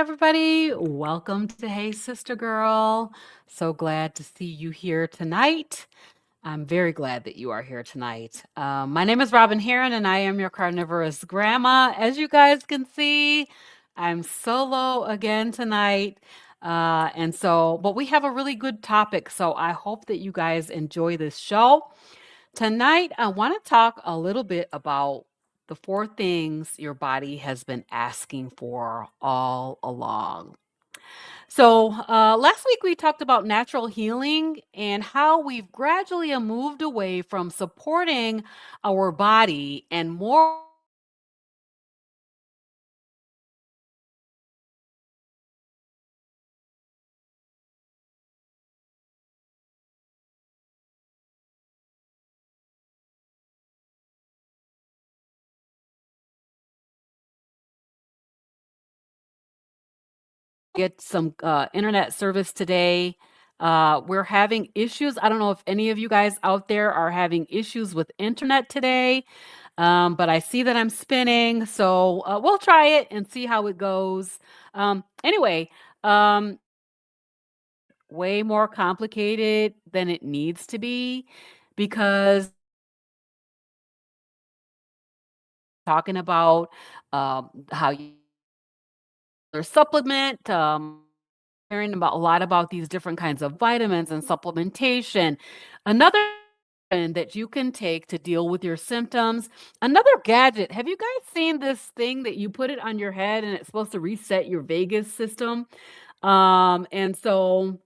everybody. Welcome to Hey Sister Girl. So glad to see you here tonight. I'm very glad that you are here tonight. My name is Robyn Herron, and I am your carnivorous grandma. As you guys can see, I'm solo again tonight. But we have a really good topic, so I hope that you guys enjoy this show. Tonight, I want to talk a little bit about the 4 things your body has been asking for all along. Last week we talked about natural healing and how we've gradually moved away from supporting our body and more get some internet service today. We're having issues. I don't know if any of you guys out there are having issues with internet today, but I see that I'm spinning. So we'll try it and see how it goes. Anyway, um, way more complicated than it needs to be because talking about how you supplement, hearing about a lot about these different kinds of vitamins and supplementation. Another that you can take to deal with your symptoms. Another gadget. Have you guys seen this thing that you put it on your head and it's supposed to reset your vagus system? And so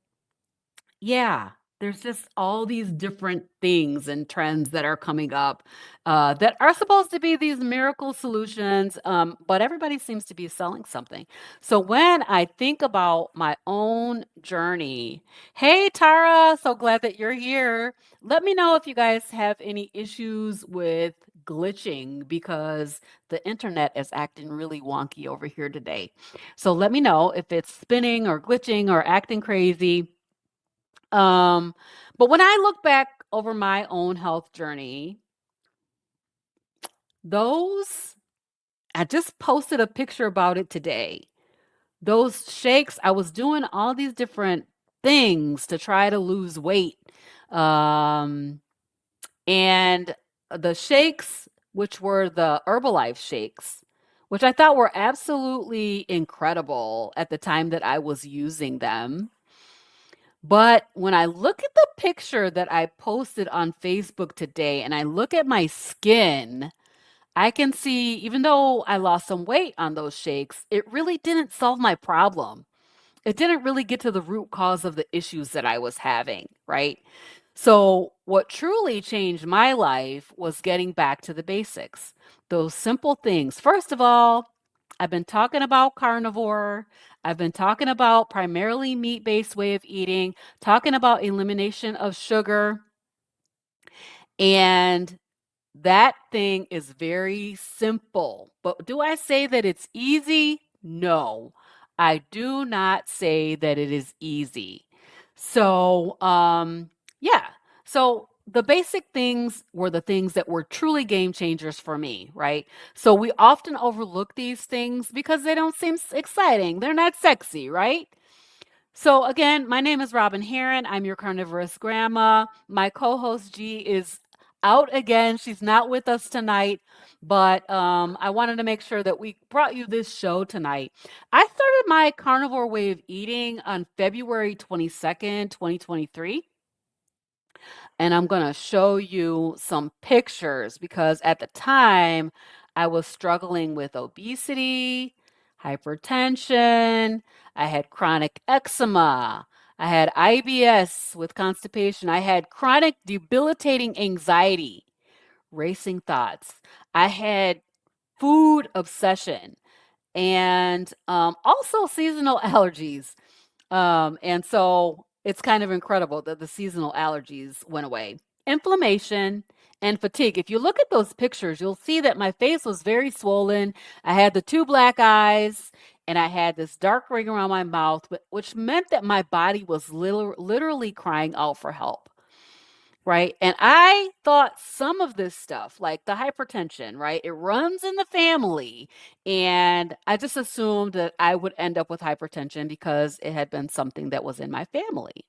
yeah, there's just all these different things and trends that are coming up that are supposed to be these miracle solutions, but everybody seems to be selling something. So when I think about my own journey, hey Tara, so glad that you're here. Let me know if you guys have any issues with glitching because the internet is acting really wonky over here today. So let me know if it's spinning or glitching or acting crazy. Um, but when I look back over my own health journey, those I just posted a picture about it today. Those shakes, I was doing all these different things to try to lose weight. Um, and the shakes, which were the Herbalife shakes, which I thought were absolutely incredible at the time that I was using them. But when I look at the picture that I posted on Facebook today and I look at my skin, I can see, even though I lost some weight on those shakes, it really didn't solve my problem. It didn't really get to the root cause of the issues that I was having, right? So, what truly changed my life was getting back to the basics. Those simple things. First of all, I've been talking about carnivore. I've been talking about primarily meat-based way of eating, talking about elimination of sugar, and that thing is very simple. But do I say that it's easy? No. I do not say that it is easy. So, yeah. So the basic things were the things that were truly game changers for me, right? So we often overlook these things because they don't seem exciting. They're not sexy, right? So again, my name is Robyn Herron. I'm your carnivorous grandma. My co-host G is out again. She's not with us tonight, but I wanted to make sure that we brought you this show tonight. I started my carnivore way of eating on February 22nd, 2023. And I'm going to show you some pictures because at the time I was struggling with obesity, hypertension, I had chronic eczema, I had IBS with constipation, I had chronic debilitating anxiety, racing thoughts, I had food obsession, and also seasonal allergies. And so it's kind of incredible that the seasonal allergies went away. Inflammation and fatigue. If you look at those pictures, you'll see that my face was very swollen. I had the 2 black eyes and I had this dark ring around my mouth, which meant that my body was literally crying out for help. right? And I thought some of this stuff, like the hypertension, right? It runs in the family. And I just assumed that I would end up with hypertension because it had been something that was in my family,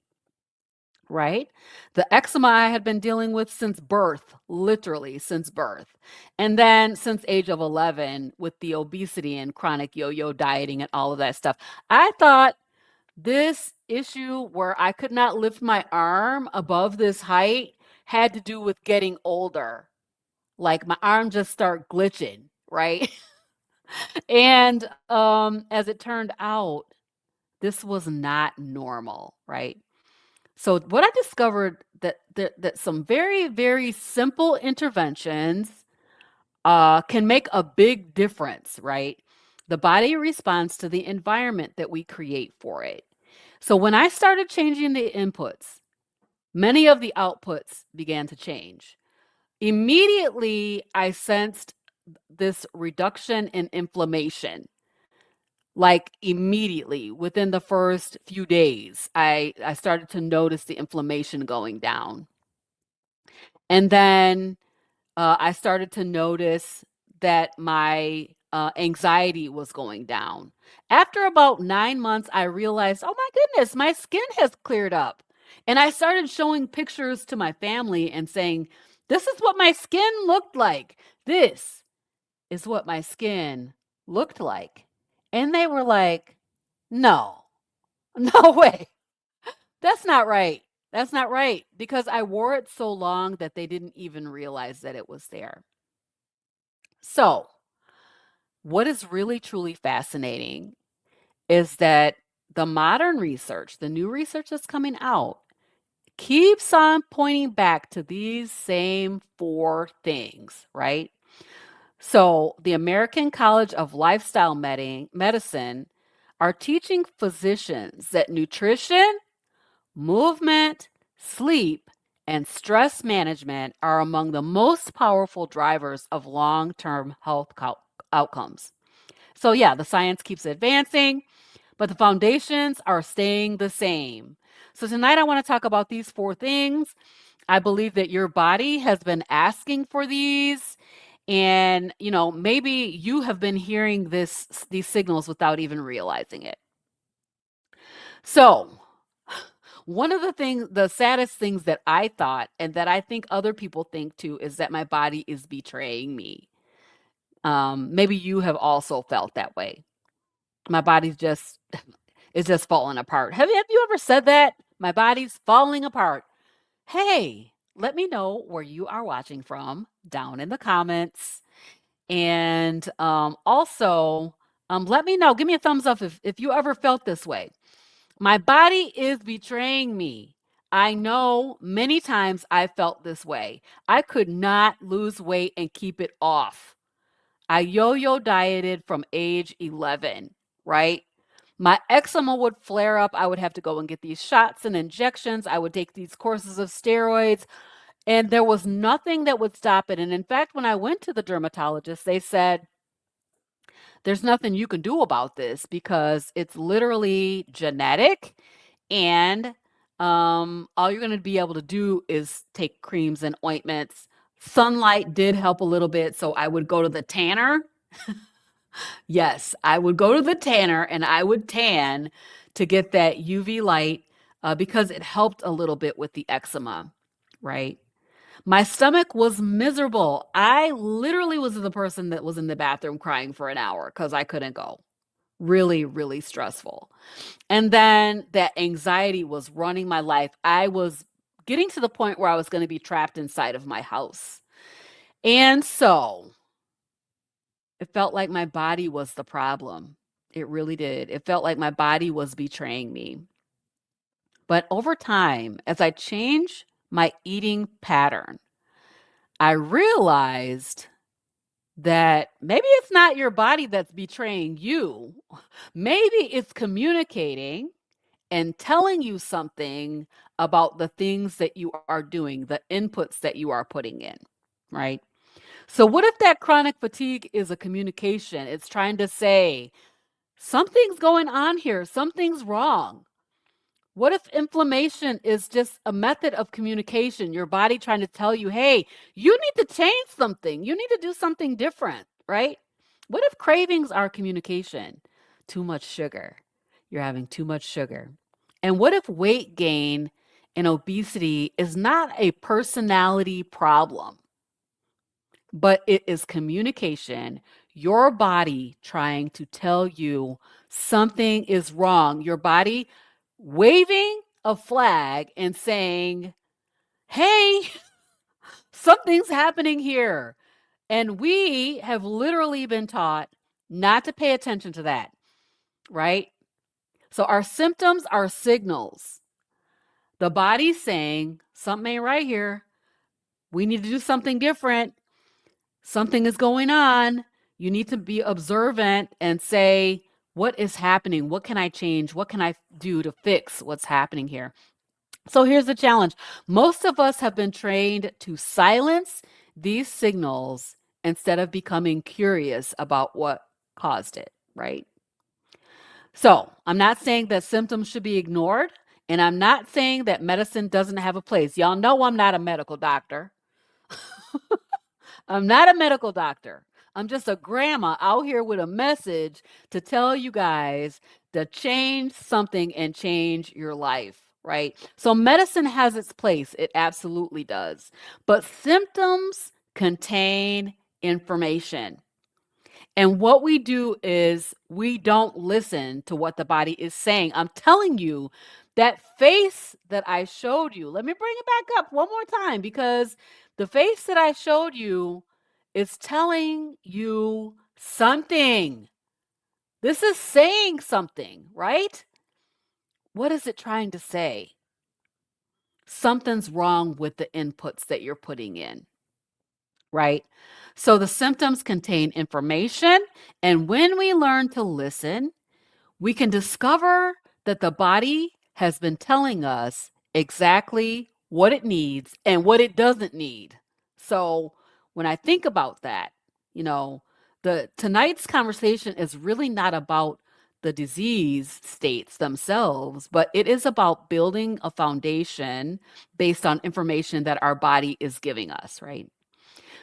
right? The eczema I had been dealing with since birth, literally since birth. And then since age of 11 with the obesity and chronic yo-yo dieting and all of that stuff. I thought this issue where I could not lift my arm above this height had to do with getting older. Like my arm just start glitching, right? And as it turned out, this was not normal, right? So what I discovered that some very, very simple interventions can make a big difference, right? The body responds to the environment that we create for it. So when I started changing the inputs, many of the outputs began to change. Immediately, I sensed this reduction in inflammation. Like immediately within the first few days, I started to notice the inflammation going down. And then I started to notice that my anxiety was going down. After about 9 months, I realized, oh my goodness, my skin has cleared up. And I started showing pictures to my family and saying, this is what my skin looked like. This is what my skin looked like. And they were like, no, no way. That's not right. That's not right. Because I wore it so long that they didn't even realize that it was there. So, what is really truly fascinating is that the modern research, the new research that's coming out, keeps on pointing back to these same four things, right? So, the American College of Lifestyle Medicine are teaching physicians that nutrition, movement, sleep, and stress management are among the most powerful drivers of long term health outcomes. So, yeah, the science keeps advancing, but the foundations are staying the same. So, tonight I want to talk about these four things. I believe that your body has been asking for these. And, maybe you have been hearing these signals without even realizing it. So, one of the saddest things that I thought, and that I think other people think too, is that my body is betraying me. Maybe you have also felt that way. My body's just is just falling apart. Have you ever said that? My body's falling apart. Hey, let me know where you are watching from down in the comments. And also, let me know. Give me a thumbs up if you ever felt this way. My body is betraying me. I know many times I felt this way. I could not lose weight and keep it off. I yo-yo dieted from age 11, right? My eczema would flare up. I would have to go and get these shots and injections. I would take these courses of steroids, and there was nothing that would stop it. And in fact, when I went to the dermatologist, they said, there's nothing you can do about this because it's literally genetic, and all you're going to be able to do is take creams and ointments. Sunlight did help a little bit, so I would go to the tanner. Yes, I would go to the tanner and I would tan to get that UV light because it helped a little bit with the eczema, right? My stomach was miserable. I literally was the person that was in the bathroom crying for an hour because I couldn't go. Really, really stressful. And then that anxiety was running my life. I was getting to the point where I was going to be trapped inside of my house. And so it felt like my body was the problem. It really did. It felt like my body was betraying me. But over time, as I changed my eating pattern, I realized that maybe it's not your body that's betraying you. Maybe it's communicating and telling you something about the things that you are doing, the inputs that you are putting in, right? So, what if that chronic fatigue is a communication? It's trying to say, something's going on here, something's wrong. What if inflammation is just a method of communication? Your body trying to tell you, hey, you need to change something. You need to do something different, right? What if cravings are communication? Too much sugar. You're having too much sugar. And what if weight gain and obesity is not a personality problem, but it is communication? Your body trying to tell you something is wrong. Your body waving a flag and saying, hey, something's happening here. And we have literally been taught not to pay attention to that, right? So our symptoms are signals. The body's saying, something ain't right here. We need to do something different. Something is going on. You need to be observant and say, what is happening? What can I change? What can I do to fix what's happening here? So here's the challenge. Most of us have been trained to silence these signals instead of becoming curious about what caused it, right? So I'm not saying that symptoms should be ignored, and I'm not saying that medicine doesn't have a place. Y'all know I'm not a medical doctor. I'm not a medical doctor. I'm just a grandma out here with a message to tell you guys to change something and change your life, right? So medicine has its place. It absolutely does. But symptoms contain information. And what we do is we don't listen to what the body is saying. I'm telling you, that face that I showed you, let me bring it back up one more time, because the face that I showed you is telling you something. This is saying something, right? What is it trying to say? Something's wrong with the inputs that you're putting in, right? So the symptoms contain information, and when we learn to listen, we can discover that the body has been telling us exactly what it needs and what it doesn't need. So when I think about that, you know, the tonight's conversation is really not about the disease states themselves, but it is about building a foundation based on information that our body is giving us, right?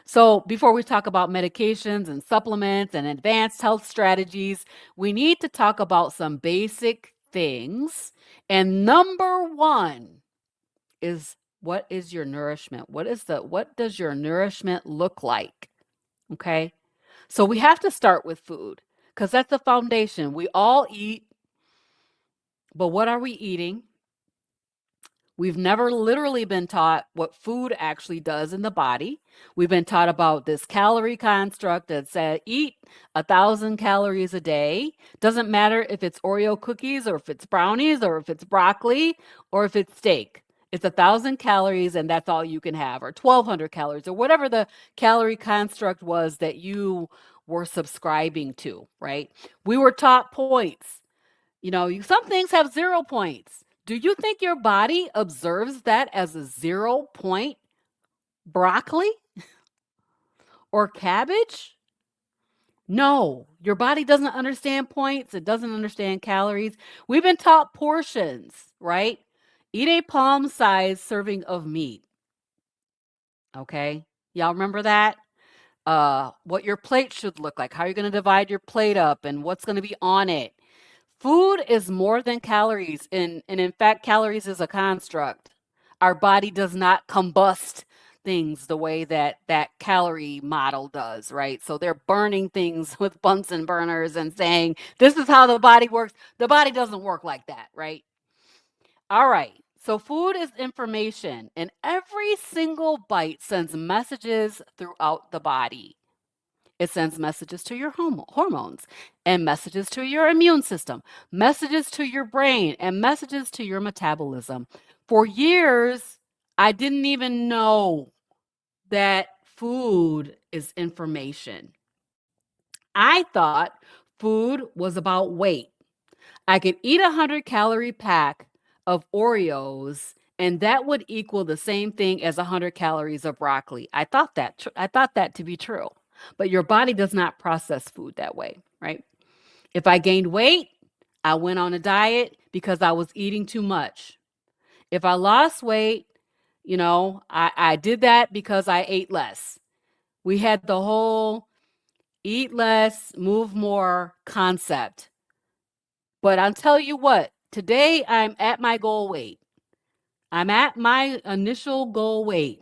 So, before we talk about medications and supplements and advanced health strategies, we need to talk about some basic things. And number one is, what is your nourishment? What does your nourishment look like? Okay? So, we have to start with food because that's the foundation. We all eat, but what are we eating? We've never literally been taught what food actually does in the body. We've been taught about this calorie construct that said eat 1,000 calories a day. Doesn't matter if it's Oreo cookies or if it's brownies or if it's broccoli or if it's steak. It's 1,000 calories and that's all you can have, or 1,200 calories, or whatever the calorie construct was that you were subscribing to, right? We were taught points. Some things have 0 points. Do you think your body observes that as a 0 point broccoli or cabbage? No, your body doesn't understand points. It doesn't understand calories. We've been taught portions, right? Eat a palm-sized serving of meat. Okay? Y'all remember that? What your plate should look like, how you're going to divide your plate up, and what's going to be on it. Food is more than calories, and in fact, calories is a construct. Our body does not combust things the way that calorie model does, right? So they're burning things with Bunsen burners and saying, this is how the body works. The body doesn't work like that, right? All right. So food is information, and every single bite sends messages throughout the body. It sends messages to your hormones and messages to your immune system, messages to your brain, and messages to your metabolism. For years, I didn't even know that food is information. I thought food was about weight. I could eat a 100-calorie pack of Oreos and that would equal the same thing as 100 calories of broccoli. I thought that to be true. But your body does not process food that way, right? If I gained weight, I went on a diet because I was eating too much. If I lost weight, I did that because I ate less. We had the whole eat less, move more concept. But I'll tell you what, today I'm at my goal weight. I'm at my initial goal weight,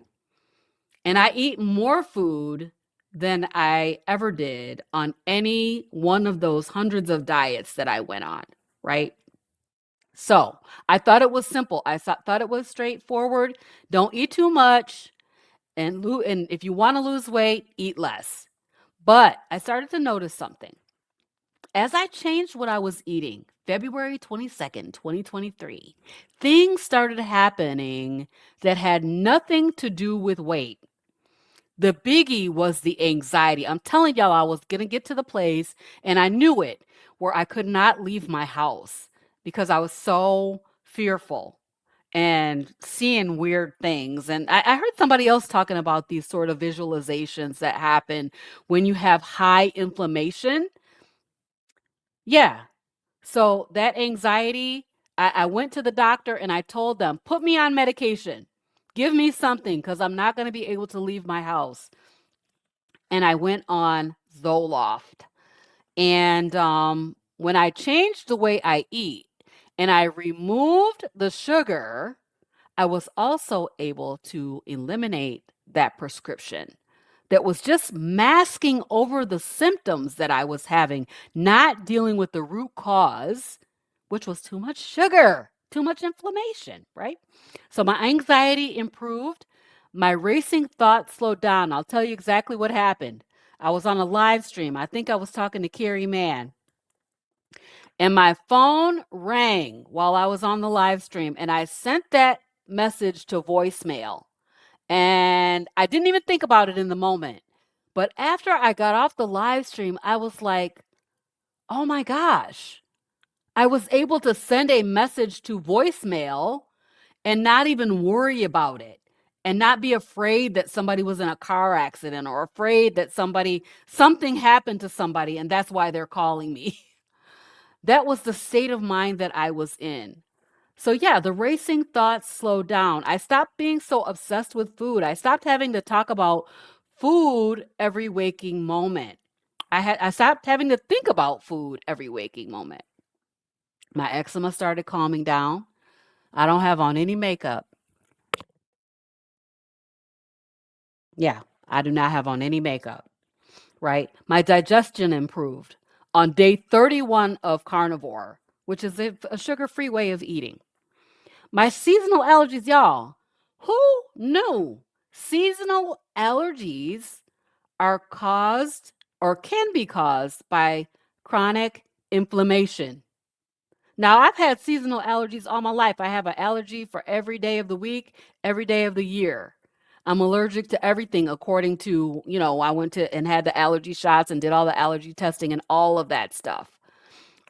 and I eat more food than I ever did on any one of those hundreds of diets that I went on, right? So I thought it was simple. Thought it was straightforward. Don't eat too much, and if you want to lose weight, eat less. But I started to notice something. As I changed what I was eating, February 22nd, 2023, things started happening that had nothing to do with weight. The biggie was the anxiety. I'm telling y'all, I was going to get to the place, and I knew it, where I could not leave my house because I was so fearful and seeing weird things. And I heard somebody else talking about these sort of visualizations that happen when you have high inflammation. Yeah. So that anxiety, I went to the doctor and I told them, put me on medication. Give me something because I'm not going to be able to leave my house. And I went on Zoloft. And when I changed the way I eat and I removed the sugar, I was also able to eliminate that prescription that was just masking over the symptoms that I was having, not dealing with the root cause, which was too much sugar, too much inflammation, right? So my anxiety improved. My racing thoughts slowed down. I'll tell you exactly what happened. I was on a live stream. I think I was talking to Carrie Mann. And my phone rang while I was on the live stream. And I sent that message to voicemail. And I didn't even think about it in the moment. But after I got off the live stream, I was like, oh my gosh, I was able to send a message to voicemail and not even worry about it and not be afraid that somebody was in a car accident or afraid that something happened to somebody and that's why they're calling me. That was the state of mind that I was in. So yeah, the racing thoughts slowed down. I stopped being so obsessed with food. I stopped having to talk about food every waking moment. I stopped having to think about food every waking moment. My eczema started calming down. I don't have on any makeup. Yeah, I do not have on any makeup, right? My digestion improved on day 31 of carnivore, which is a sugar-free way of eating. My seasonal allergies, y'all. Who knew seasonal allergies are caused or can be caused by chronic inflammation? Now, I've had seasonal allergies all my life. I have an allergy for every day of the week, every day of the year. I'm allergic to everything according to, I went to and had the allergy shots and did all the allergy testing and all of that stuff,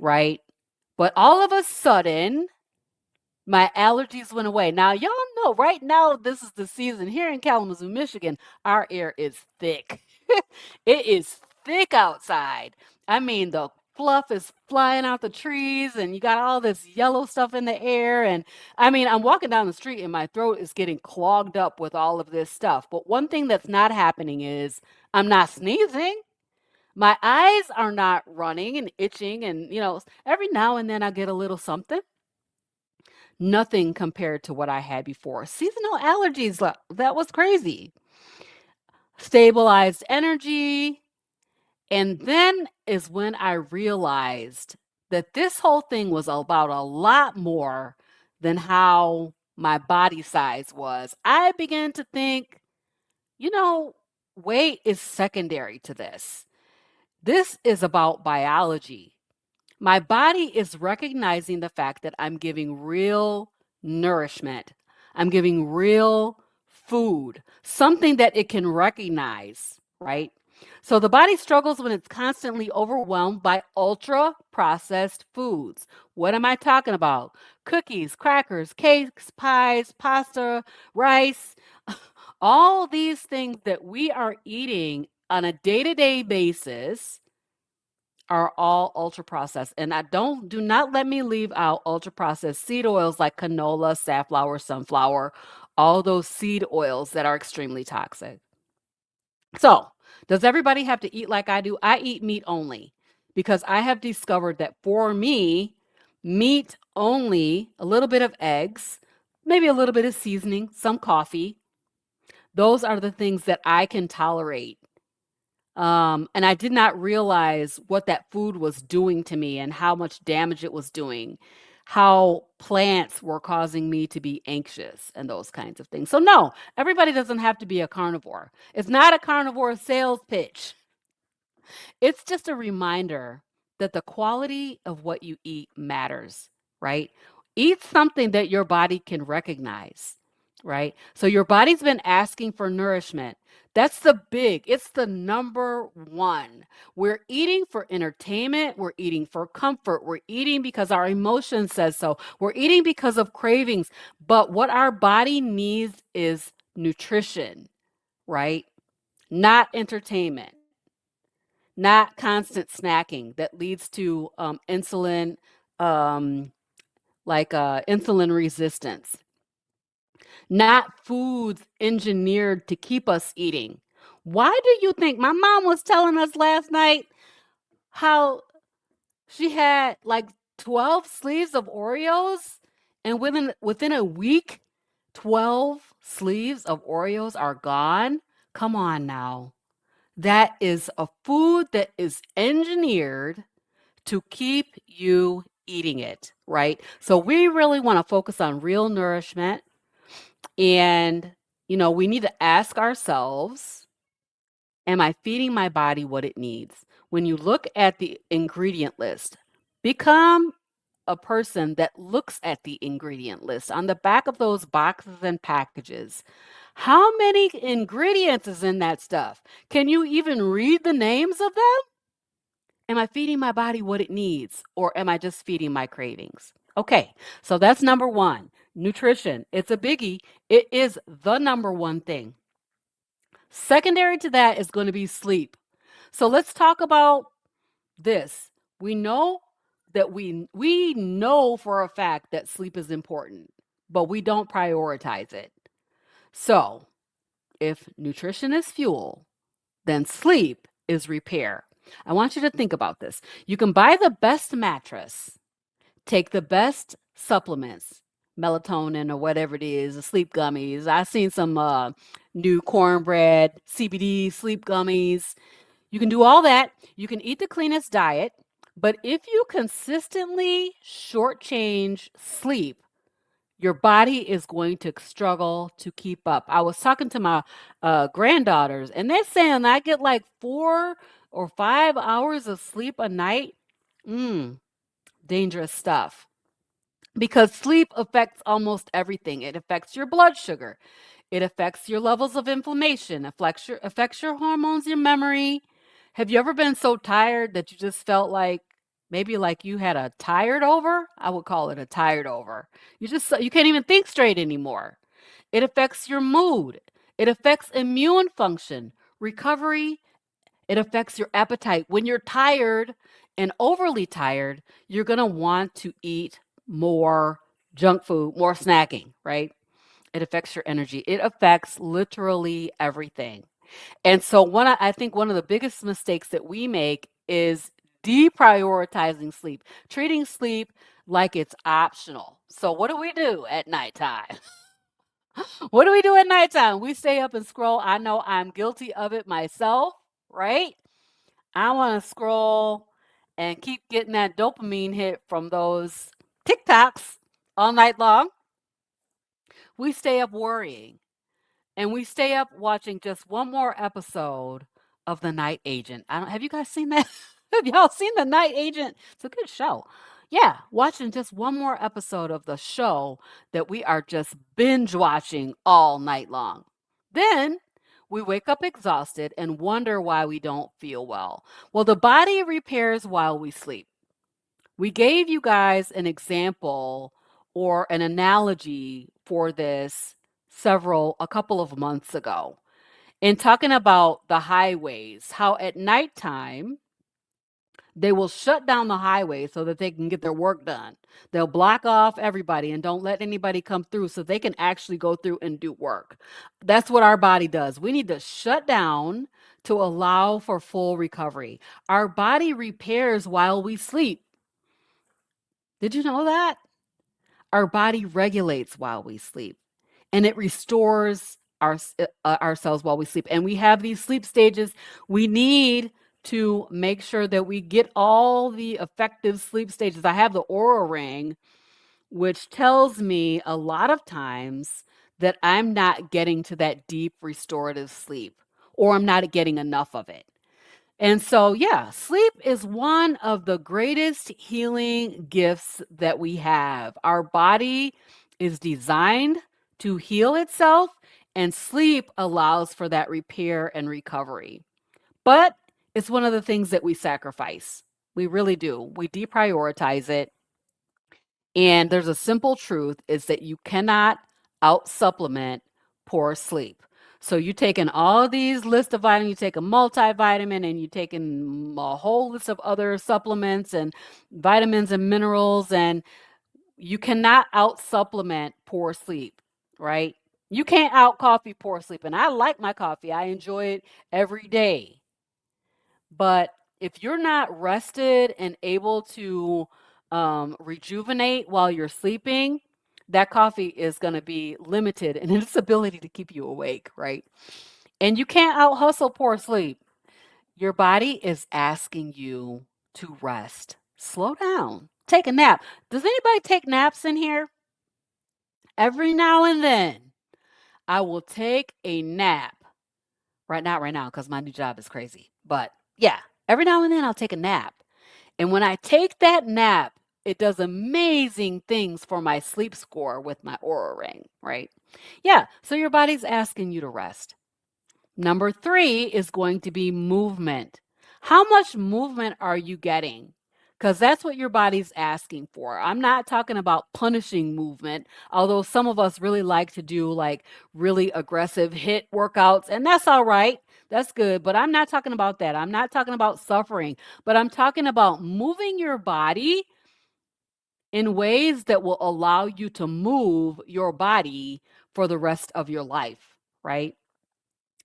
right? But all of a sudden, my allergies went away. Now, y'all know right now, this is the season here in Kalamazoo, Michigan. Our air is thick. It is thick outside. I mean, the fluff is flying out the trees, and you got all this yellow stuff in the air. And I mean, I'm walking down the street, and my throat is getting clogged up with all of this stuff. But one thing that's not happening is I'm not sneezing. My eyes are not running and itching, and every now and then I get a little something. Nothing compared to what I had before. Seasonal allergies, that was crazy. Stabilized energy. And then is when I realized that this whole thing was about a lot more than how my body size was. I began to think, weight is secondary to this. This is about biology. My body is recognizing the fact that I'm giving real nourishment. I'm giving real food, something that it can recognize, right? So the body struggles when it's constantly overwhelmed by ultra processed foods. What am I talking about? Cookies, crackers, cakes, pies, pasta, rice, all these things that we are eating on a day to day basis are all ultra processed. And I do not let me leave out ultra processed seed oils like canola, safflower, sunflower, all those seed oils that are extremely toxic. So, does everybody have to eat like I do? I eat meat only because I have discovered that for me, meat only, a little bit of eggs, maybe a little bit of seasoning, some coffee. Those are the things that I can tolerate. And I did not realize what that food was doing to me and how much damage it was doing, how plants were causing me to be anxious and those kinds of things. So, no, everybody doesn't have to be a carnivore. It's not a carnivore sales pitch. It's just a reminder that the quality of what you eat matters, right? Eat something that your body can recognize, right? So your body's been asking for nourishment. It's the number one. We're eating for entertainment. We're eating for comfort. We're eating because our emotion says so. We're eating because of cravings. But what our body needs is nutrition, right? Not entertainment, not constant snacking that leads to insulin, um, insulin resistance, not foods engineered to keep us eating. Why do you think my mom was telling us last night how she had like 12 sleeves of Oreos and within a week 12 sleeves of Oreos are gone? Come on now. That is a food that is engineered to keep you eating it, right? So we really want to focus on real nourishment. And, we need to ask ourselves, am I feeding my body what it needs? When you look at the ingredient list, become a person that looks at the ingredient list on the back of those boxes and packages. How many ingredients is in that stuff? Can you even read the names of them? Am I feeding my body what it needs, or am I just feeding my cravings? Okay, so that's number one. Nutrition. It's a biggie. It is the number one thing. Secondary to that is going to be sleep. So let's talk about this. We know that we know for a fact that sleep is important, but we don't prioritize it. So, if nutrition is fuel, then sleep is repair. I want you to think about this. You can buy the best mattress, take the best supplements, melatonin or whatever it is, the sleep gummies. I've seen some new cornbread, CBD sleep gummies. You can do all that. You can eat the cleanest diet. But if you consistently shortchange sleep, your body is going to struggle to keep up. I was talking to my granddaughters, and they're saying I get like 4 or 5 hours of sleep a night. Dangerous stuff. Because sleep affects almost everything. It affects your blood sugar. It affects your levels of inflammation, affects your hormones, your memory. Have you ever been so tired that you just felt like maybe like you had a tired over? I would call it a tired over. You can't even think straight anymore. It affects your mood. It affects immune function, recovery. It affects your appetite. When you're tired and overly tired, you're going to want to eat more junk food, more snacking, right? It affects your energy. It affects literally everything. And so I think one of the biggest mistakes that we make is deprioritizing sleep, treating sleep like it's optional. So what do we do at nighttime? What do we do at nighttime? We stay up and scroll. I know I'm guilty of it myself, right? I want to scroll and keep getting that dopamine hit from those TikToks all night long. We stay up worrying. And we stay up watching just one more episode of The Night Agent. Have you guys seen that? Have y'all seen The Night Agent? It's a good show. Yeah, watching just one more episode of the show that we are just binge watching all night long. Then we wake up exhausted and wonder why we don't feel well. Well, the body repairs while we sleep. We gave you guys an example or an analogy for this a couple of months ago in talking about the highways, how at nighttime They will shut down the highway so that they can get their work done. They'll block off everybody and don't let anybody come through so they can actually go through and do work. That's what our body does. We need to shut down to allow for full recovery. Our body repairs while we sleep. Did you know that? Our body regulates while we sleep and it restores ourselves while we sleep. And we have these sleep stages. We need to make sure that we get all the effective sleep stages. I have the Aura Ring, which tells me a lot of times that I'm not getting to that deep restorative sleep or I'm not getting enough of it. And so, yeah, sleep is one of the greatest healing gifts that we have. Our body is designed to heal itself, and sleep allows for that repair and recovery. But it's one of the things that we sacrifice. We really do. We deprioritize it. And there's a simple truth is that you cannot out supplement poor sleep. So you taking all these lists of vitamins, you take a multivitamin and you taking a whole list of other supplements and vitamins and minerals, and you cannot out supplement poor sleep, right? You can't out coffee poor sleep. And I like my coffee. I enjoy it every day. But if you're not rested and able to rejuvenate while you're sleeping, that coffee is going to be limited in its ability to keep you awake, right? And you can't out hustle poor sleep. Your body is asking you to rest. Slow down. Take a nap. Does anybody take naps in here? Every now and then, I will take a nap. Right now, because my new job is crazy. But yeah, every now and then I'll take a nap. And when I take that nap, it does amazing things for my sleep score with my Aura Ring, right? Yeah, so your body's asking you to rest. Number 3 is going to be movement. How much movement are you getting? Because that's what your body's asking for. I'm not talking about punishing movement, although some of us really like to do like really aggressive HIIT workouts, and that's all right. That's good. But I'm not talking about that. I'm not talking about suffering, but I'm talking about moving your body in ways that will allow you to move your body for the rest of your life, right?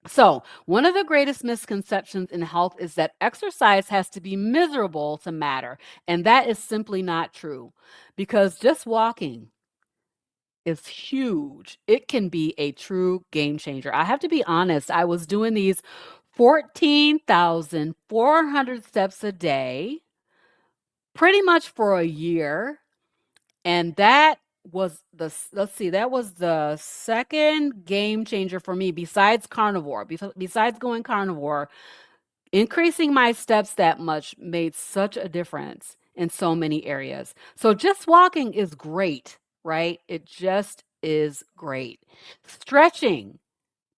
So, one of the greatest misconceptions in health is that exercise has to be miserable to matter. And that is simply not true because just walking is huge. It can be a true game changer. I have to be honest, I was doing these 14,400 steps a day pretty much for a year. And that was that was the second game changer for me besides carnivore. Besides going carnivore, increasing my steps that much made such a difference in so many areas. So just walking is great, right? It just is great. Stretching.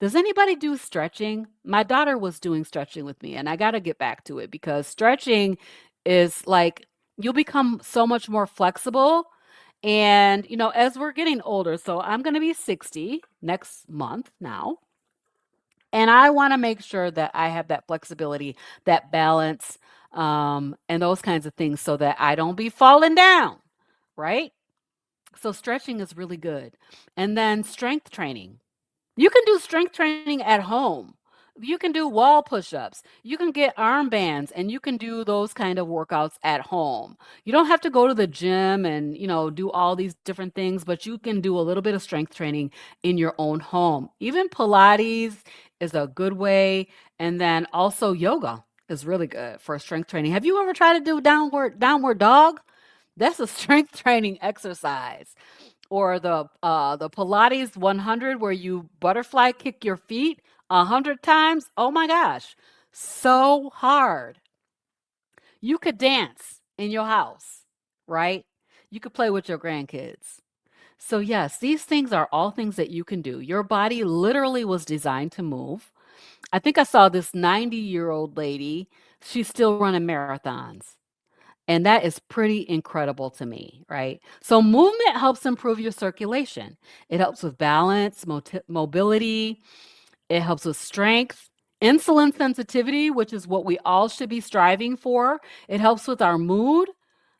Does anybody do stretching? My daughter was doing stretching with me, and I got to get back to it because stretching is like you'll become so much more flexible. And, as we're getting older, so I'm going to be 60 next month now. And I want to make sure that I have that flexibility, that balance, and those kinds of things so that I don't be falling down, right? So stretching is really good. And then strength training. You can do strength training at home. You can do wall push-ups. You can get armbands and you can do those kind of workouts at home. You don't have to go to the gym and, do all these different things, but you can do a little bit of strength training in your own home. Even Pilates is a good way. And then also yoga is really good for strength training. Have you ever tried to do downward dog? That's a strength training exercise. Or the Pilates 100 where you butterfly kick your feet 100 times. Oh my gosh, so hard. You could dance in your house, right? You could play with your grandkids. So yes, these things are all things that you can do. Your body literally was designed to move. I think I saw this 90-year-old lady. She's still running marathons. And that is pretty incredible to me, right? So movement helps improve your circulation. It helps with balance, mobility. It helps with strength. Insulin sensitivity, which is what we all should be striving for, it helps with our mood.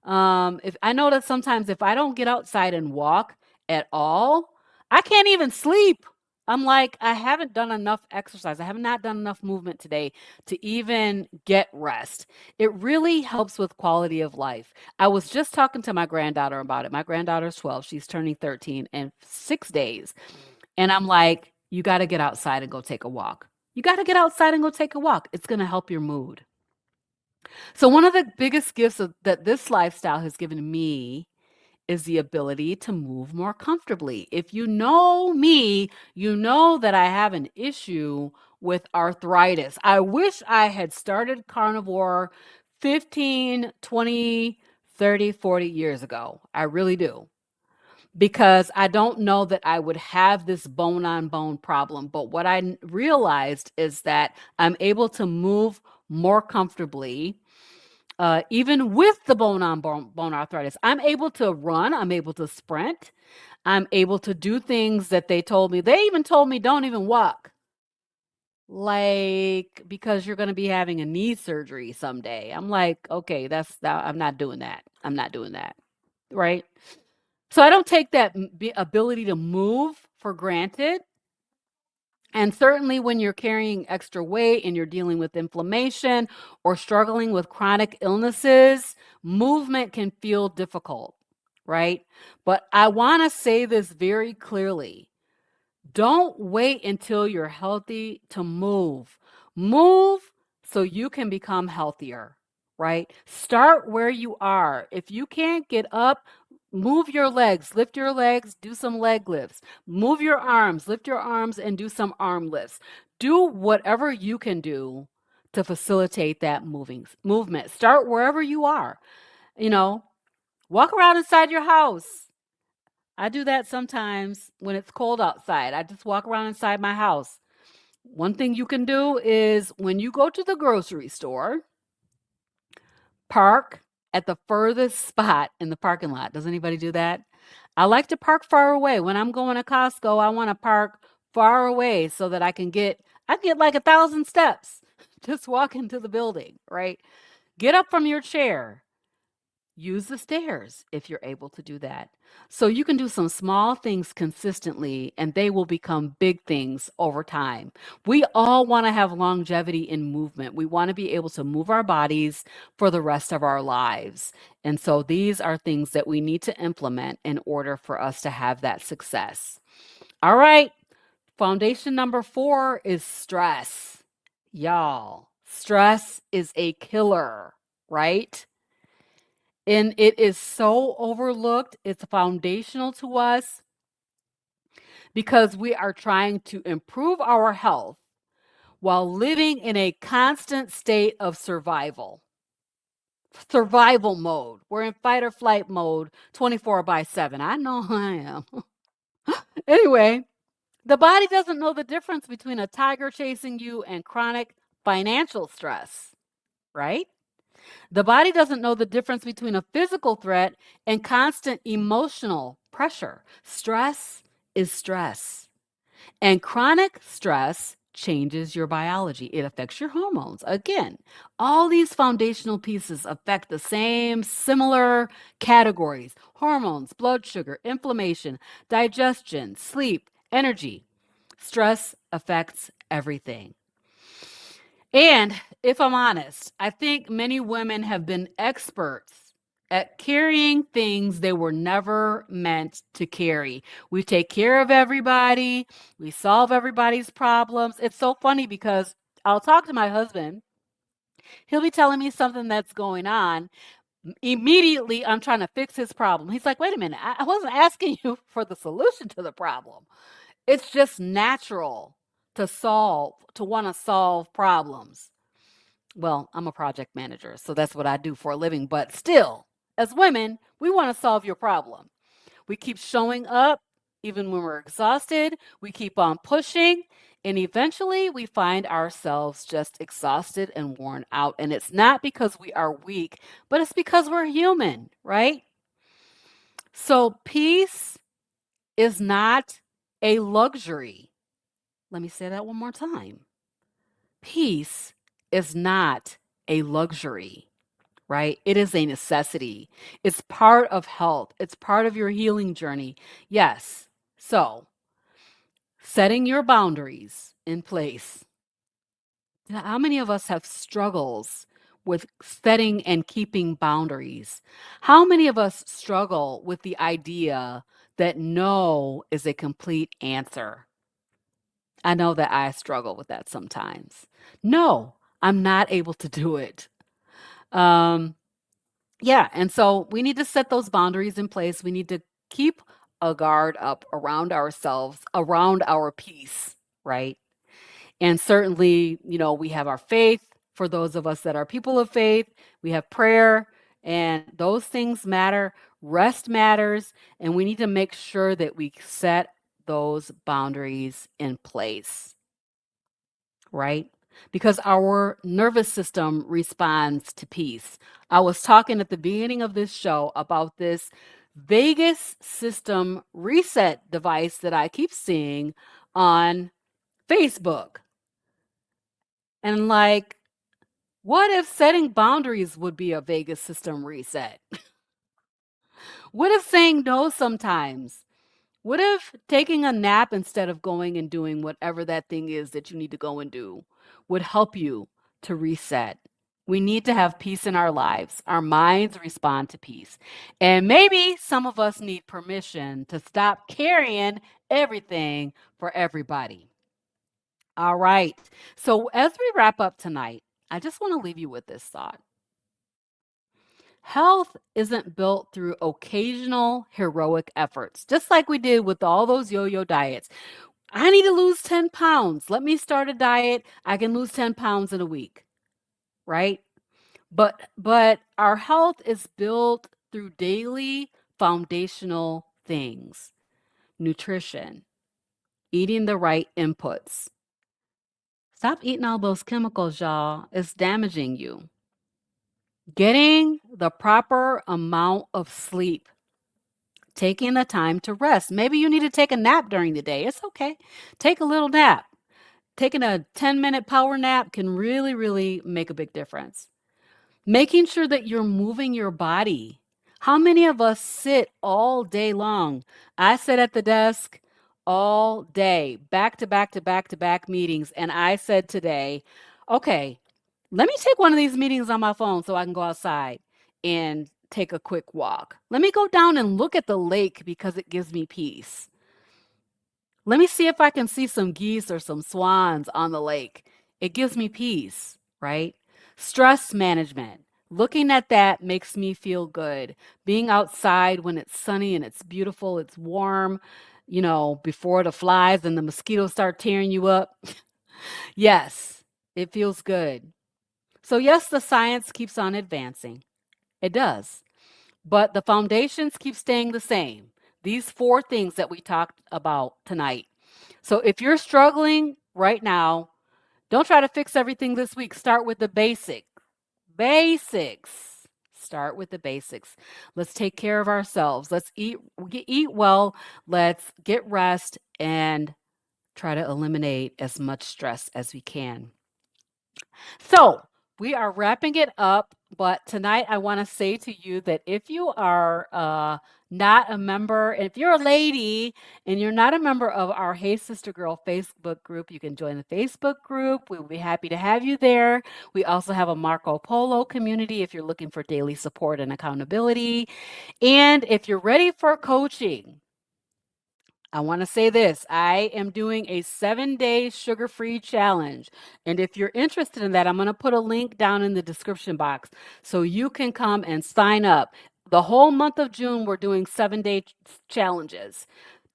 If I know that sometimes if I don't get outside and walk at all, I can't even sleep. I'm like, I haven't done enough exercise. I have not done enough movement today to even get rest. It really helps with quality of life. I was just talking to my granddaughter about it. My granddaughter's 12. She's turning 13 in 6 days. And I'm like, you got to get outside and go take a walk. You got to get outside and go take a walk. It's going to help your mood. So, one of the biggest gifts that this lifestyle has given me is the ability to move more comfortably. If you know me, you know that I have an issue with arthritis. I wish I had started carnivore 15, 20, 30, 40 years ago. I really do, because I don't know that I would have this bone on bone problem. But what I realized is that I'm able to move more comfortably, even with the bone on bone arthritis. I'm able to run, I'm able to sprint, I'm able to do things that they even told me don't even walk. Like, because you're going to be having a knee surgery someday. I'm like, okay, I'm not doing that. I'm not doing that. Right. So I don't take that ability to move for granted. And certainly when you're carrying extra weight and you're dealing with inflammation or struggling with chronic illnesses, movement can feel difficult, right? But I want to say this very clearly. Don't wait until you're healthy to move. Move so you can become healthier, right? Start where you are. If you can't get up, move your legs, lift your legs, do some leg lifts. Move your arms, lift your arms and do some arm lifts. Do whatever you can do to facilitate that movement. Start wherever you are. You know, walk around inside your house. I do that sometimes when it's cold outside. I just walk around inside my house. One thing you can do is when you go to the grocery store, park at the furthest spot in the parking lot. Does anybody do that? I like to park far away. When I'm going to Costco, I want to park far away so that I get like 1,000 steps just walking to the building, right? Get up from your chair. Use the stairs if you're able to do that. So you can do some small things consistently and they will become big things over time. We all want to have longevity in movement. We want to be able to move our bodies for the rest of our lives. And so these are things that we need to implement in order for us to have that success. All right. Foundation number 4 is stress. Y'all, stress is a killer, right? And it is so overlooked. It's foundational to us because we are trying to improve our health while living in a constant state of survival mode. We're in fight or flight mode 24/7. I know I am. Anyway, the body doesn't know the difference between a tiger chasing you and chronic financial stress, right? The body doesn't know the difference between a physical threat and constant emotional pressure. Stress is stress. And chronic stress changes your biology. It affects your hormones. Again, all these foundational pieces affect the same similar categories: hormones, blood sugar, inflammation, digestion, sleep, energy. Stress affects everything. And if I'm honest, I think many women have been experts at carrying things they were never meant to carry. We take care of everybody, we solve everybody's problems. It's so funny because I'll talk to my husband, he'll be telling me something that's going on. Immediately, I'm trying to fix his problem. He's like, wait a minute, I wasn't asking you for the solution to the problem. It's just natural to want to solve problems. Well, I'm a project manager, so that's what I do for a living. But still, as women, we want to solve your problem. We keep showing up even when we're exhausted. We keep on pushing. And eventually, we find ourselves just exhausted and worn out. And it's not because we are weak, but it's because we're human, right? So, peace is not a luxury. Let me say that one more time. Peace is not a luxury, right? It is a necessity. It's part of health, it's part of your healing journey. Yes. So, setting your boundaries in place. How many of us have struggles with setting and keeping boundaries? How many of us struggle with the idea that no is a complete answer? I know that I struggle with that sometimes. No, I'm not able to do it. Um, yeah, and so we need to set those boundaries in place. We need to keep a guard up around ourselves, around our peace, right? And certainly, we have our faith for those of us that are people of faith. We have prayer, and those things matter. Rest matters, and we need to make sure that we set those boundaries in place, right? Because our nervous system responds to peace. I was talking at the beginning of this show about this vagus system reset device that I keep seeing on Facebook. And like, what if setting boundaries would be a vagus system reset? What if saying no sometimes? What if taking a nap instead of going and doing whatever that thing is that you need to go and do would help you to reset? We need to have peace in our lives. Our minds respond to peace. And maybe some of us need permission to stop carrying everything for everybody. All right. So, as we wrap up tonight, I just want to leave you with this thought. Health isn't built through occasional heroic efforts, just like we did with all those yo yo diets. I need to lose 10 pounds. Let me start a diet. I can lose 10 pounds in a week, right? But our health is built through daily foundational things. Nutrition, eating the right inputs. Stop eating all those chemicals, y'all. It's damaging you. Getting the proper amount of sleep, taking the time to rest. Maybe you need to take a nap during the day. It's okay. Take a little nap. Taking a 10-minute power nap can really, really make a big difference. Making sure that you're moving your body. How many of us sit all day long? I sit at the desk all day, back to back to back to back meetings. And I said today, okay, let me take one of these meetings on my phone so I can go outside and take a quick walk. Let me go down and look at the lake because it gives me peace. Let me see if I can see some geese or some swans on the lake. It gives me peace, right? Stress management. Looking at that makes me feel good. Being outside when it's sunny and it's beautiful, it's warm, before the flies and the mosquitoes start tearing you up. Yes, it feels good. So, yes, the science keeps on advancing. It does. But the foundations keep staying the same. These four things that we talked about tonight. So, if you're struggling right now, don't try to fix everything this week. Start with the basics. Basics. Start with the basics. Let's take care of ourselves. Let's eat well. Let's get rest and try to eliminate as much stress as we can. So, we are wrapping it up, but tonight I want to say to you that if you are not a member, if you're a lady and you're not a member of our Hey Sister Girl Facebook group, you can join the Facebook group. We'll be happy to have you there. We also have a Marco Polo community if you're looking for daily support and accountability. And if you're ready for coaching, I want to say this. I am doing a 7-day sugar-free challenge. And if you're interested in that, I'm going to put a link down in the description box so you can come and sign up. The whole month of June, we're doing 7-day challenges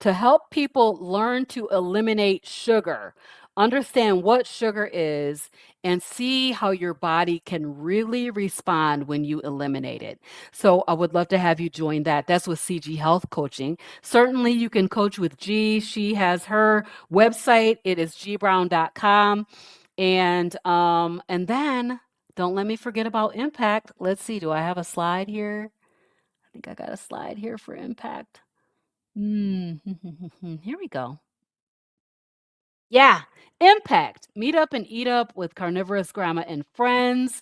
to help people learn to eliminate sugar, understand what sugar is, and see how your body can really respond when you eliminate it. So I would love to have you join that. That's with CG Health Coaching. Certainly, you can coach with G. She has her website. It is gbrown.com. And then don't let me forget about Impact. Let's see. Do I have a slide here? I think I got a slide here for Impact. Here we go. Yeah, Impact, Meet Up and Eat Up with Carnivorous Grandma and Friends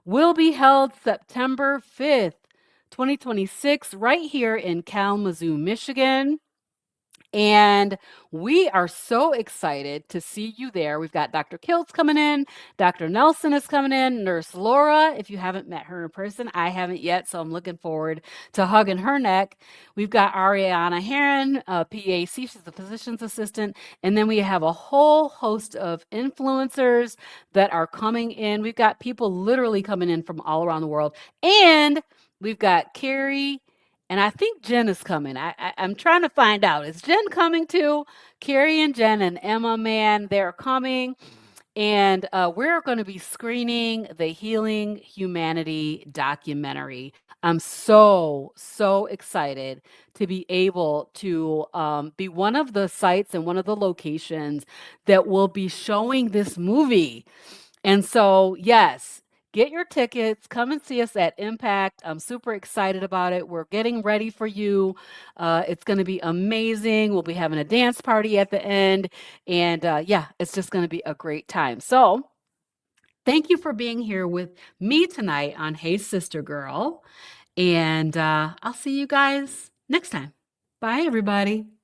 will be held September 5th, 2026, right here in Kalamazoo, Michigan. And we are so excited to see you there. We've got Dr. Kiltz coming in, Dr. Nelson is coming in, Nurse Laura. If you haven't met her in person, I haven't yet, so I'm looking forward to hugging her neck. We've got Ariana Herron, PAC, she's the physician's assistant. And then we have a whole host of influencers that are coming in. We've got people literally coming in from all around the world. And we've got Carrie and I think Jen is coming. I'm trying to find out. Is Jen coming too? Carrie and Jen and Emma, man, they're coming. And we're going to be screening the Healing Humanity documentary. I'm so, so excited to be able to be one of the sites and one of the locations that will be showing this movie. And so, yes, get your tickets. Come and see us at Impact. I'm super excited about it. We're getting ready for you. It's going to be amazing. We'll be having a dance party at the end. And yeah, it's just going to be a great time. So, thank you for being here with me tonight on Hey Sister Girl. And I'll see you guys next time. Bye, everybody.